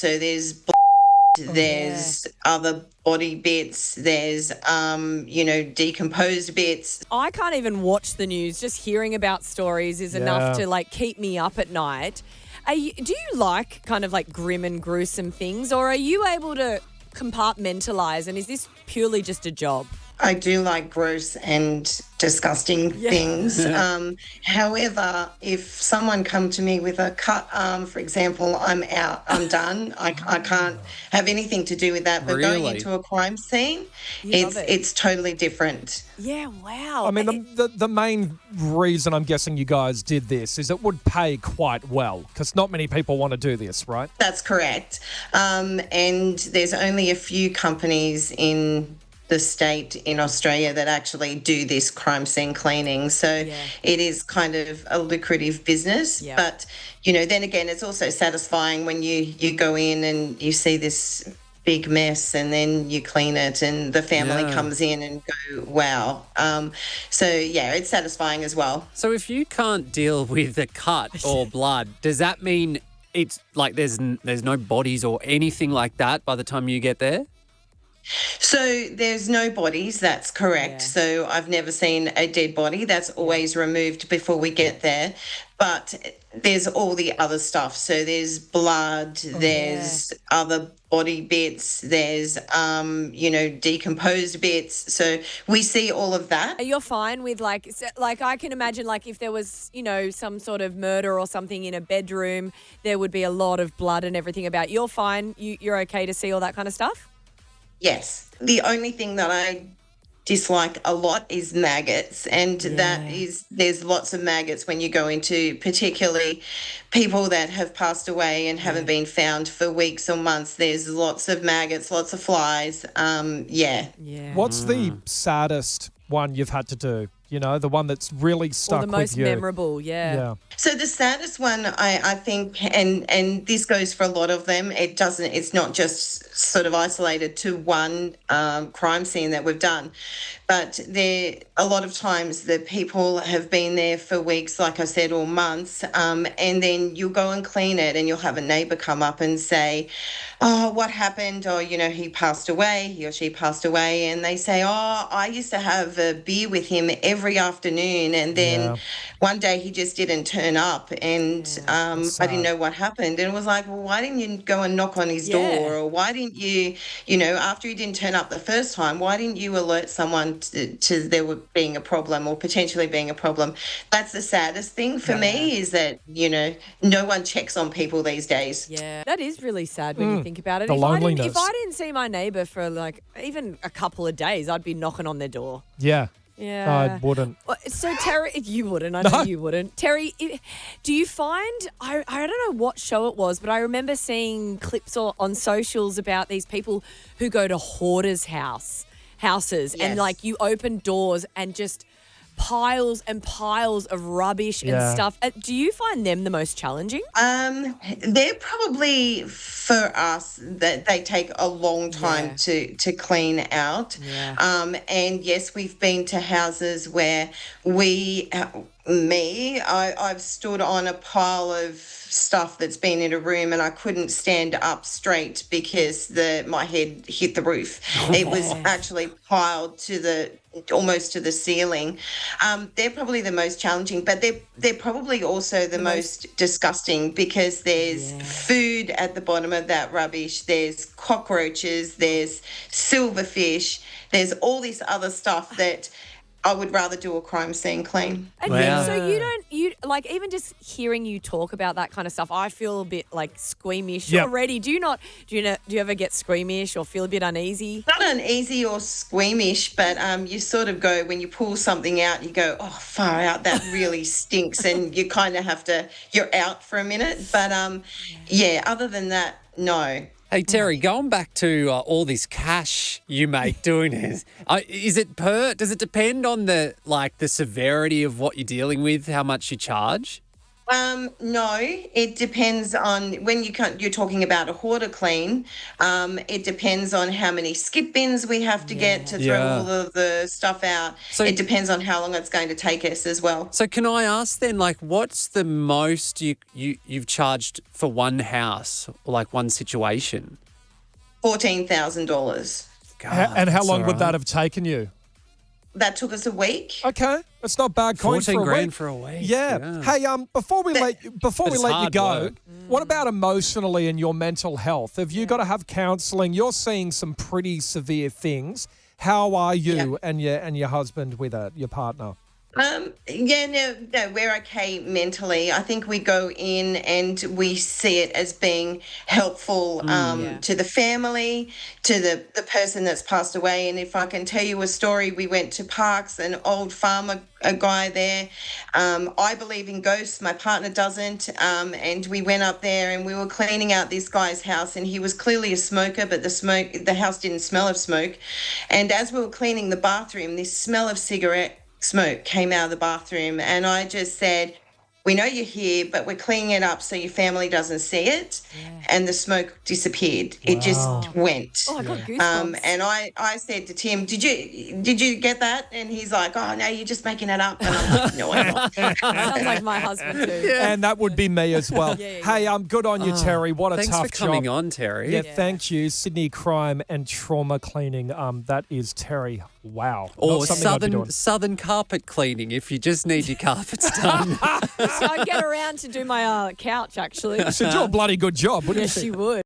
So there's Yeah. there's other body bits, there's decomposed bits. I can't even watch the news. Just hearing about stories is enough to like keep me up at night. Do you like kind of like grim and gruesome things, or are you able to compartmentalize? And is this purely just a job? I do like gross and disgusting things. However, if someone come to me with a cut arm, for example, I'm out. I'm done. I can't have anything to do with that. But going Really? into a crime scene, You love it. it's totally different. Yeah, wow. I mean, the main reason I'm guessing you guys did this is it would pay quite well because not many people want to do this, right? That's correct. And there's only a few companies in the state in Australia that actually do this crime scene cleaning. So it is kind of a lucrative business. Yeah. But, then again, it's also satisfying when you go in and you see this big mess and then you clean it and the family comes in and go, wow. It's satisfying as well. So if you can't deal with a cut or blood, does that mean it's like there's no bodies or anything like that by the time you get there? So there's no bodies, that's correct. Yeah. So I've never seen a dead body. That's always removed before we get there. But there's all the other stuff. So there's blood, there's other body bits, there's, decomposed bits. So we see all of that. You're fine with like I can imagine like if there was, some sort of murder or something in a bedroom, there would be a lot of blood and everything about. You're fine. You're okay to see all that kind of stuff? Yes. The only thing that I dislike a lot is maggots, and there's lots of maggots when you go into particularly people that have passed away and haven't been found for weeks or months. There's lots of maggots, lots of flies. What's the saddest one you've had to do? The one that's really stuck Or the most with you? memorable, yeah. So the saddest one, I think, and this goes for a lot of them, it's not just sort of isolated to one crime scene that we've done, but a lot of times the people have been there for weeks, like I said, or months, and then you'll go and clean it and you'll have a neighbour come up and say, oh, what happened? Or, he passed away, he or she passed away, and they say, oh, I used to have a beer with him every afternoon, and then one day he just didn't turn up, and I didn't know what happened. And it was like, well, why didn't you go and knock on his door? Or why didn't you, after he didn't turn up the first time, why didn't you alert someone to there being a problem or potentially being a problem? That's the saddest thing for me, is that, no one checks on people these days. Yeah, that is really sad when you think about it. The loneliness. If I didn't see my neighbour for like even a couple of days, I'd be knocking on their door. Yeah. Yeah. I wouldn't. So, Terry, you wouldn't. I know you wouldn't. Terry, do you find, I don't know what show it was, but I remember seeing clips on socials about these people who go to hoarders' houses and like you open doors and just piles and piles of rubbish and stuff. Do you find them the most challenging? They're probably, for us, that they take a long time to clean out. Yeah. And yes, we've been to houses where I've stood on a pile of stuff that's been in a room and I couldn't stand up straight because my head hit the roof. It was actually piled almost to the ceiling. They're probably the most challenging, but they're probably also the most disgusting because there's food at the bottom of that rubbish. There's cockroaches, there's silverfish, there's all this other stuff that I would rather do a crime scene clean. And so you like, even just hearing you talk about that kind of stuff, I feel a bit like squeamish already. Do you ever get squeamish or feel a bit uneasy? Not uneasy or squeamish, but you sort of go, when you pull something out, you go, oh, far out, that really stinks. And you kind of you're out for a minute. But other than that, no. Hey, Terry, going back to all this cash you make doing it, does it depend on the severity of what you're dealing with, how much you charge? No, it depends on when you're talking about a hoarder clean. It depends on how many skip bins we have to get to throw Yeah. all of the stuff out. So- It depends on how long it's going to take us as well. So can I ask then, like, what's the most you've charged for one house or like one situation? $14,000. And how long would that have taken you? That took us a week. Okay, it's not bad coin for 14 a grand week. for a week. Yeah. Hey, before we let you But it's go, hard work. what about emotionally and your mental health? Have you got to have counselling? You're seeing some pretty severe things. How are you and your husband with it, your partner? No, we're okay mentally. I think we go in and we see it as being helpful to the family, to the person that's passed away. And if I can tell you a story, we went to Parks, an old farmer, a guy there. I believe in ghosts. My partner doesn't. And we went up there and we were cleaning out this guy's house, and he was clearly a smoker, but the house didn't smell of smoke. And as we were cleaning the bathroom, this smell of cigarette smoke came out of the bathroom, and I just said, we know you're here, but we're cleaning it up so your family doesn't see it. And the smoke disappeared. It just went. Oh, I got goosebumps. And I said to Tim, did you get that? And he's like, oh no, you're just making it up. And I'm like, no, I'm not. Sounds like my husband too. And that would be me as well. Yeah. Hey, good on you, Terry. What a Thanks tough for coming job. on, Terry. Yeah, thank you. Sydney Crime and Trauma Cleaning. That is Terry. Wow. Or Not something I'd be doing. southern carpet cleaning if you just need your carpets done. So I'd get around to do my couch, actually. She'd do a bloody good job, wouldn't Yes, she? she would.